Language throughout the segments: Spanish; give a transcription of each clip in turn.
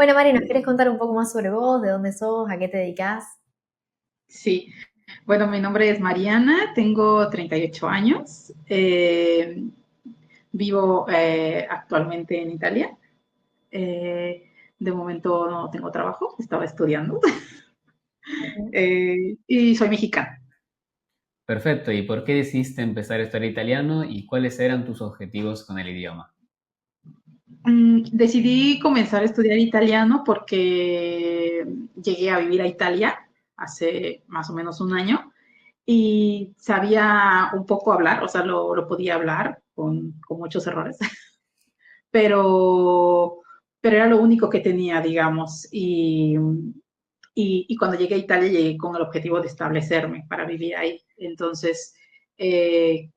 Bueno, Mari, ¿nos quieres contar un poco más sobre vos? ¿De dónde sos? ¿A qué te dedicás? Sí, bueno, mi nombre es Mariana, tengo 38 años, vivo actualmente en Italia. Eh, de momento no tengo trabajo, estaba estudiando y soy mexicana. Perfecto, ¿y por qué decidiste empezar a estudiar italiano y cuáles eran tus objetivos con el idioma? Decidí comenzar a estudiar italiano porque llegué a vivir a Italia hace más o menos un año y sabía un poco hablar, o sea, lo podía hablar con muchos errores, pero, pero era lo único que tenía, digamos. Y cuando llegué a Italia llegué con el objetivo de establecerme para vivir ahí. Entonces, eh,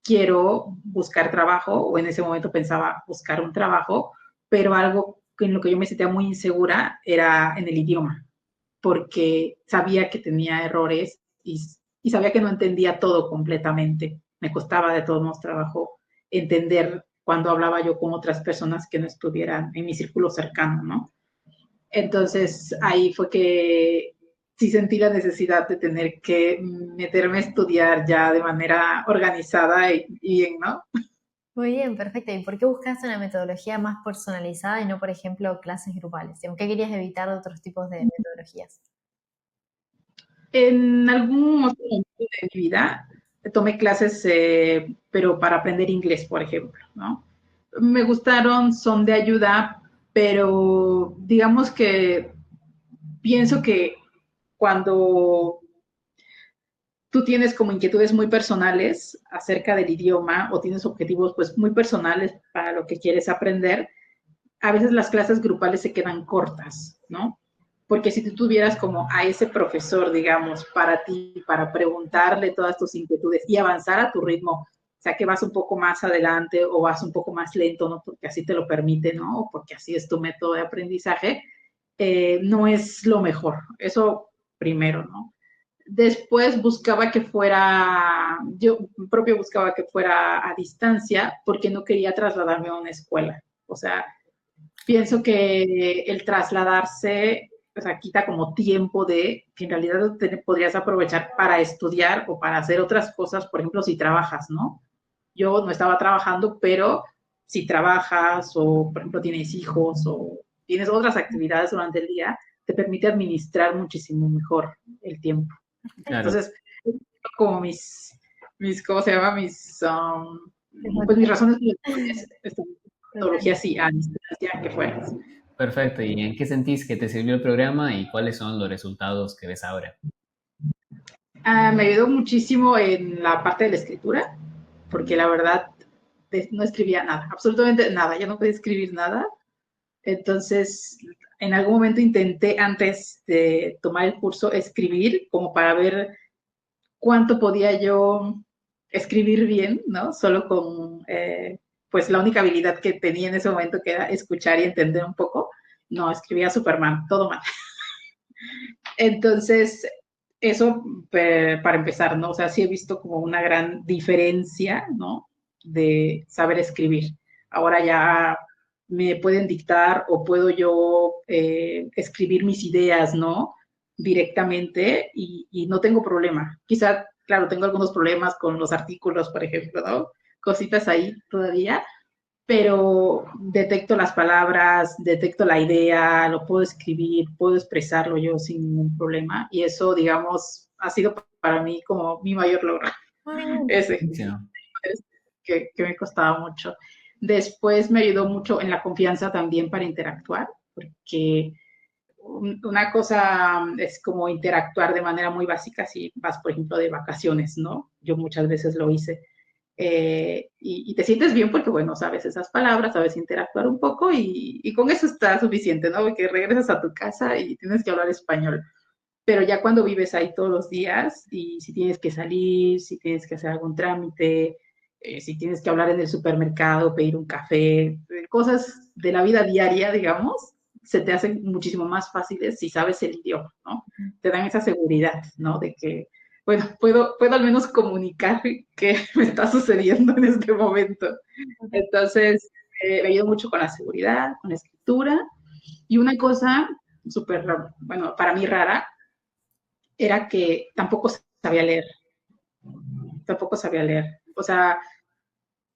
quiero buscar trabajo, o en ese momento pensaba buscar un trabajo, pero algo en lo que yo me sentía muy insegura era en el idioma, porque sabía que tenía errores y sabía que no entendía todo completamente. Me costaba de todos modos trabajo entender cuando hablaba yo con otras personas que no estuvieran en mi círculo cercano, ¿no? Entonces ahí fue que sí sentí la necesidad de tener que meterme a estudiar ya de manera organizada y bien, ¿no? Muy bien, perfecto. ¿Y por qué buscas una metodología más personalizada y no, por ejemplo, clases grupales? ¿Y qué querías evitar de otros tipos de metodologías? En algún momento de mi vida tomé clases, pero para aprender inglés, por ejemplo, ¿no? Me gustaron, son de ayuda, pero digamos que pienso que cuando tú tienes como inquietudes muy personales acerca del idioma o tienes objetivos pues muy personales para lo que quieres aprender, a veces las clases grupales se quedan cortas, ¿no? Porque si tú tuvieras como a ese profesor, digamos, para ti, para preguntarle todas tus inquietudes y avanzar a tu ritmo, o sea, que vas un poco más adelante o vas un poco más lento, ¿no? Porque así te lo permite, ¿no? O porque así es tu método de aprendizaje, no es lo mejor. Eso primero, ¿no? Después buscaba que fuera, yo propio buscaba que fuera a distancia porque no quería trasladarme a una escuela. O sea, pienso que el trasladarse, o sea, quita como tiempo de que en realidad te podrías aprovechar para estudiar o para hacer otras cosas, por ejemplo, si trabajas, ¿no? Yo no estaba trabajando, pero si trabajas o, por ejemplo, tienes hijos o tienes otras actividades durante el día, te permite administrar muchísimo mejor el tiempo. Claro, Entonces, como ¿cómo se llama? Pues mis razones esta metodología sí, a distancia que fuera. perfecto. ¿Y en qué sentís que te sirvió el programa y cuáles son los resultados que ves ahora? Me ayudó muchísimo en la parte de la escritura, porque la verdad no escribía nada, absolutamente nada, yo no podía escribir nada. Entonces, en algún momento intenté antes de tomar el curso escribir como para ver cuánto podía yo escribir bien, ¿no? Solo con, pues, la única habilidad que tenía en ese momento que era escuchar y entender un poco. No, escribía súper mal, todo mal. Entonces, eso para empezar, ¿no? O sea, sí he visto como una gran diferencia, ¿no? De saber escribir. Ahora ya me pueden dictar o puedo yo escribir mis ideas, ¿no? Directamente y no tengo problema. Quizá, claro, tengo algunos problemas con los artículos, por ejemplo, ¿no? Cositas ahí todavía, pero detecto las palabras, detecto la idea, lo puedo escribir, puedo expresarlo yo sin ningún problema. Y eso, digamos, ha sido para mí como mi mayor logro, Muy bien. ese, Buenísimo. que me costaba mucho. Después me ayudó mucho en la confianza también para interactuar, porque una cosa es como interactuar de manera muy básica si vas, por ejemplo, de vacaciones, ¿no? Yo muchas veces lo hice. Y te sientes bien porque, bueno, sabes esas palabras, sabes interactuar un poco y con eso está suficiente, ¿no? Porque regresas a tu casa y tienes que hablar español. Pero ya cuando vives ahí todos los días y si tienes que salir, si tienes que hacer algún trámite, si tienes que hablar en el supermercado, pedir un café, cosas de la vida diaria, digamos, se te hacen muchísimo más fáciles si sabes el idioma, ¿no? Te dan esa seguridad, ¿no? De que, bueno, puedo al menos comunicar qué me está sucediendo en este momento. Entonces, me ayudó mucho con la seguridad, con la escritura Y una cosa súper, bueno, para mí rara, era que tampoco sabía leer. O sea,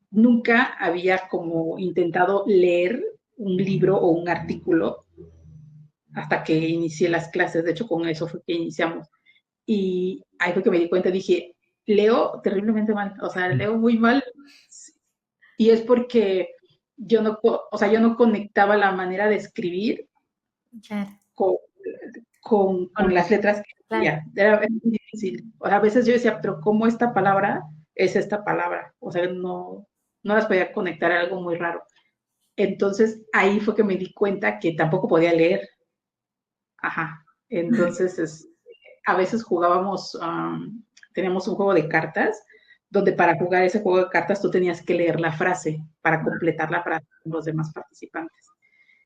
nunca había como intentado leer un libro o un artículo hasta que inicié las clases. De hecho, con eso fue que iniciamos. Y ahí fue que me di cuenta, dije, leo terriblemente mal, o sea, leo muy mal. Y es porque yo no conectaba la manera de escribir Claro, con, con las letras que claro. escribía. Era muy difícil. O sea, a veces yo decía, pero ¿cómo esta palabra es esta palabra? O sea, no las podía conectar a algo muy raro. Entonces ahí fue que me di cuenta que tampoco podía leer. Ajá. Entonces, a veces jugábamos, teníamos un juego de cartas, donde para jugar ese juego de cartas tú tenías que leer la frase para completar la frase con los demás participantes.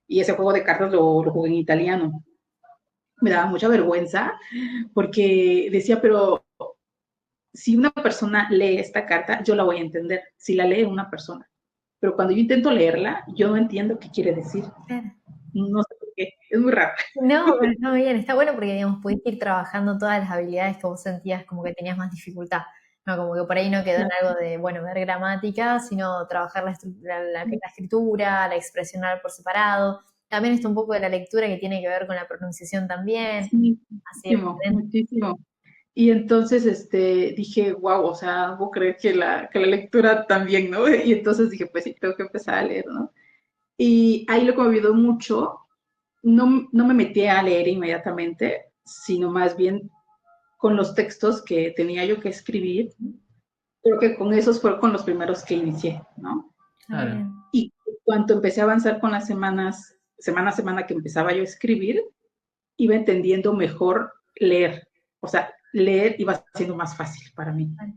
Y ese juego de cartas lo jugué en italiano. Me daba mucha vergüenza porque decía, pero si una persona lee esta carta, yo la voy a entender, si la lee una persona. Pero cuando yo intento leerla, yo no entiendo qué quiere decir. Claro. No sé por qué, es muy raro. No, pero no, bien, está bueno porque, digamos, pudiste ir trabajando todas las habilidades que vos sentías como que tenías más dificultad. No, como que por ahí no quedó en algo de, bueno, ver gramática, sino trabajar la escritura, la expresión oral por separado. También está un poco de la lectura que tiene que ver con la pronunciación también. Sí, Así de muchísimo, diferente. muchísimo. Y entonces dije, wow, o sea, no puedo creer que la lectura también, ¿no? Y entonces dije, pues sí, tengo que empezar a leer, ¿no? Y ahí lo que me ayudó mucho, no me metí a leer inmediatamente, sino más bien con los textos que tenía yo que escribir. Creo que con esos fueron con los primeros que inicié, ¿no? Está Claro. bien. Y cuando empecé a avanzar con las semanas, semana a semana que empezaba yo a escribir, iba entendiendo mejor leer. O sea, leer iba siendo más fácil para mí. Vale.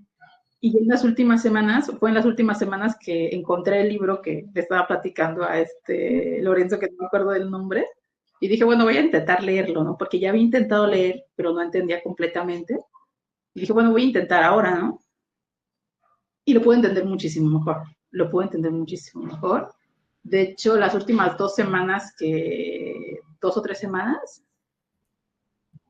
Y en las últimas semanas, fue en las últimas semanas que encontré el libro que le estaba platicando a Lorenzo, que no me acuerdo del nombre, y dije, bueno, voy a intentar leerlo, ¿no? Porque ya había intentado leer, pero no entendía completamente. Y dije, bueno, voy a intentar ahora, ¿no? Y lo puedo entender muchísimo mejor. Lo puedo entender muchísimo mejor. De hecho, las últimas 2 semanas 2 o 3 semanas,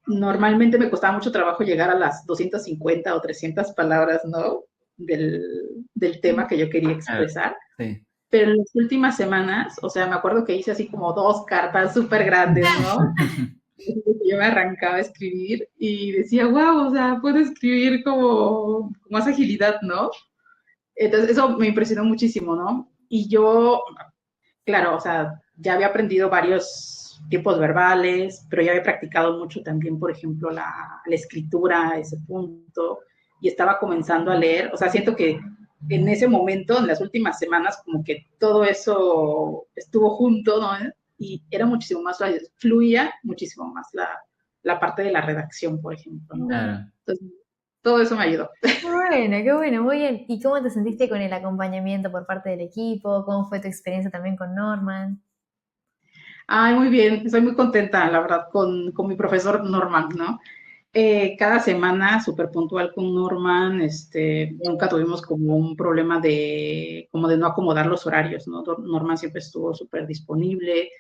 normalmente me costaba mucho trabajo llegar a las 250 o 300 palabras, ¿no? Del tema que yo quería Claro, expresar. sí. Pero en las últimas semanas, o sea, me acuerdo que hice así como 2 cartas súper grandes, ¿no? Yo me arrancaba a escribir y decía, wow, o sea, puedo escribir como con más agilidad, ¿no? Entonces, eso me impresionó muchísimo, ¿no? Y yo, claro, o sea, ya había aprendido varios tipos verbales, pero ya había practicado mucho también, por ejemplo, la escritura a ese punto, y estaba comenzando a leer. O sea, siento que en ese momento, en las últimas semanas, como que todo eso estuvo junto, ¿no? Y era muchísimo más, fluía muchísimo más la parte de la redacción, por ejemplo, ¿no? Claro. Entonces, todo eso me ayudó. Qué bueno, muy bien. ¿Y cómo te sentiste con el acompañamiento por parte del equipo? ¿Cómo fue tu experiencia también con Norman? Ay, muy bien, estoy muy contenta, la verdad, con mi profesor Norman, ¿no? Cada semana súper puntual con Norman, nunca tuvimos como un problema como de no acomodar los horarios, ¿no? Norman siempre estuvo súper disponible,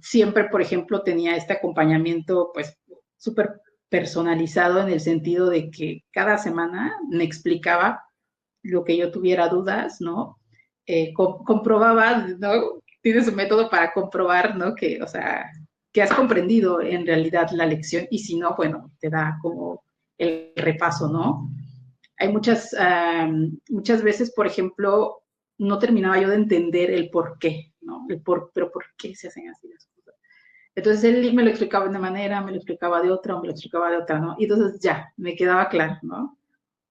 siempre, por ejemplo, tenía este acompañamiento, pues, súper personalizado en el sentido de que cada semana me explicaba lo que yo tuviera dudas, ¿no? Comprobaba, ¿no? Tienes un método para comprobar, ¿no? Que, o sea, que has comprendido en realidad la lección y si no, bueno, te da como el repaso, ¿no? Hay muchas veces, por ejemplo, no terminaba yo de entender el por qué, ¿no? Pero ¿por qué se hacen así las cosas? Entonces él me lo explicaba de una manera, me lo explicaba de otra, me lo explicaba de otra, ¿no? Y entonces ya, me quedaba claro, ¿no?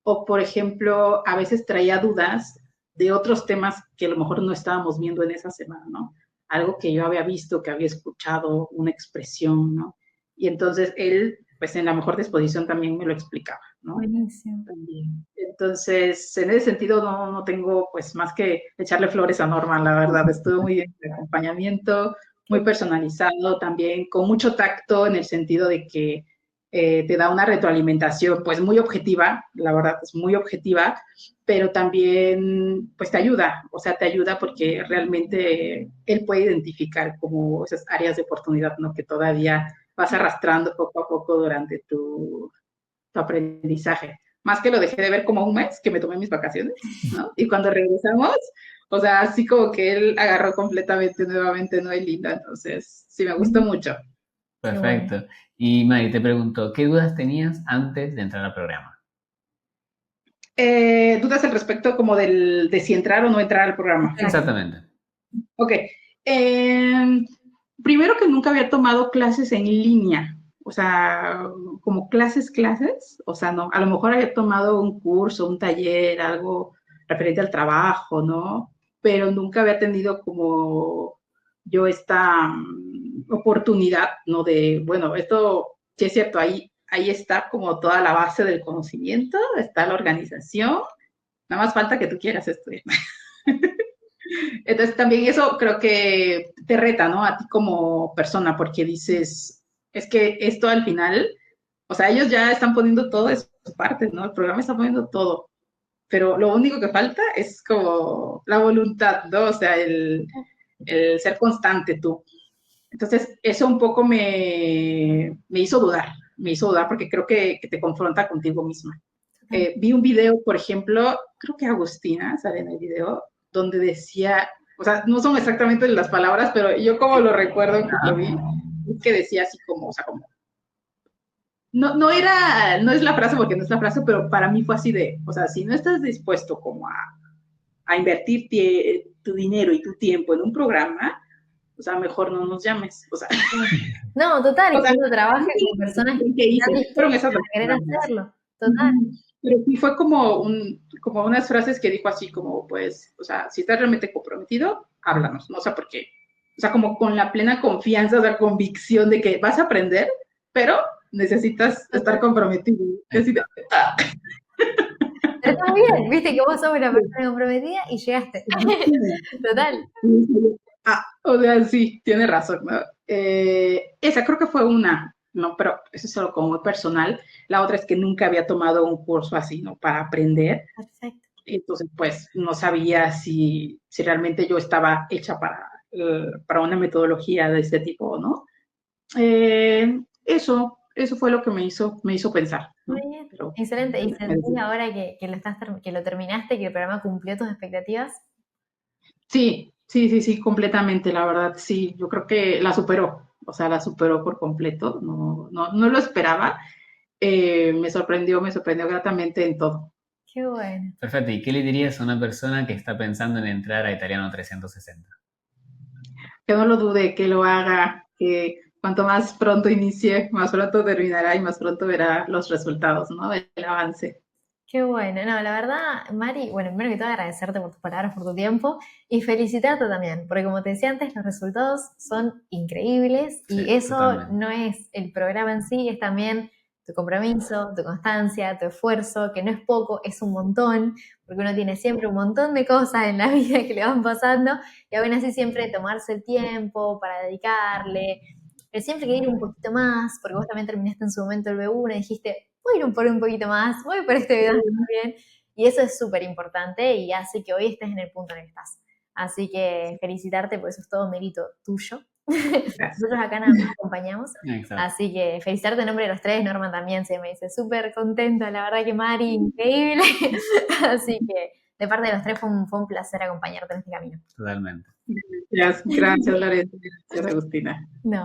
O, por ejemplo, a veces traía dudas de otros temas que a lo mejor no estábamos viendo en esa semana, ¿no? Algo que yo había visto, que había escuchado, una expresión, ¿no? Y entonces él, pues en la mejor disposición también me lo explicaba, ¿no? Buenísimo. También. Entonces, en ese sentido no tengo pues más que echarle flores a Norma, la verdad, estuvo muy bien el acompañamiento, muy personalizado también, con mucho tacto en el sentido de que te da una retroalimentación pues muy objetiva, la verdad es muy objetiva, pero también pues te ayuda, o sea, te ayuda porque realmente él puede identificar como esas áreas de oportunidad, ¿no? Que todavía vas arrastrando poco a poco durante tu aprendizaje. Más que lo dejé de ver como un mes, que me tomé mis vacaciones, ¿no? Y cuando regresamos, o sea, así como que él agarró completamente nuevamente, ¿no? Y Linda, entonces sí me gustó mucho. Perfecto. bueno. Y Mari, te pregunto, ¿qué dudas tenías antes de entrar al programa? ¿Dudas al respecto como de si entrar o no entrar al programa? Exacto. Exactamente. Ok. Primero que nunca había tomado clases en línea, o sea, como clases, o sea, no, a lo mejor había tomado un curso, un taller, algo referente al trabajo, ¿no? Pero nunca había tenido como yo esta oportunidad, ¿no? De, bueno, esto sí es cierto, ahí está como toda la base del conocimiento, está la organización, nada más falta que tú quieras estudiar. Entonces también eso creo que te reta, ¿no? A ti como persona, porque dices, es que esto al final, o sea, ellos ya están poniendo todo de su parte, ¿no? El programa está poniendo todo, pero lo único que falta es como la voluntad, ¿no? O sea, el ser constante tú. Entonces, eso un poco me hizo dudar porque creo que te confronta contigo misma. Vi un video, por ejemplo, creo que Agustina sale en el video, donde decía, o sea, no son exactamente las palabras, pero yo como lo recuerdo que lo vi, es que decía así como, o sea, como, no es la frase porque no es la frase, pero para mí fue así de, o sea, si no estás dispuesto como a invertir tu dinero y tu tiempo en un programa, o sea, mejor no nos llames, o sea, No, total, o y sea, cuando trabajas con personas que ¿qué hice? están Fueron dispuestas esas dos a querer palabras. hacerlo, total. Pero sí fue como unas frases que dijo así como, pues, o sea, si estás realmente comprometido, háblanos, ¿no? O sea, porque, o sea, como con la plena confianza, o sea, convicción de que vas a aprender, pero necesitas estar comprometido. Pero está muy bien, viste que vos sos una persona comprometida y llegaste. Total. O sea, sí, tiene razón, ¿no? Esa creo que fue una, ¿no? Pero eso es solo como muy personal. La otra es que nunca había tomado un curso así, ¿no? Para aprender. Perfecto. Entonces, pues, no sabía si realmente yo estaba hecha para una metodología de este tipo o no. Eso fue lo que me hizo pensar, Muy ¿no? bien. Pero, Excelente. ¿Y me sentís decidí. ahora que lo terminaste, que el programa cumplió tus expectativas? Sí, completamente, la verdad, sí, yo creo que la superó, o sea, la superó por completo, no lo esperaba, me sorprendió gratamente en todo. Qué bueno. Perfecto. ¿Y qué le dirías a una persona que está pensando en entrar a Italiano 360? Que no lo dude, que lo haga, que cuanto más pronto inicie, más pronto terminará y más pronto verá los resultados, ¿no? El avance. Qué bueno. No, la verdad, Mari, bueno, primero que todo agradecerte por tus palabras, por tu tiempo y felicitarte también, porque como te decía antes, los resultados son increíbles y Sí, eso totalmente. no es el programa en sí, es también tu compromiso, tu constancia, tu esfuerzo, que no es poco, es un montón, porque uno tiene siempre un montón de cosas en la vida que le van pasando y aún así siempre tomarse el tiempo para dedicarle, que siempre quiere ir un poquito más, porque vos también terminaste en su momento el B1 y dijiste, voy a ir por un poquito más, voy por este video también. Y eso es súper importante y hace que hoy estés en el punto en el que estás. Así que felicitarte, porque eso es todo mérito tuyo. Gracias. Nosotros acá nada más acompañamos. Exacto. Así que felicitarte en nombre de los tres. Norman también se me dice súper contenta. La verdad que Mari, increíble. Así que de parte de los tres fue un placer acompañarte en este camino. Totalmente. Gracias, Lorenzo. Gracias, Agustina. No.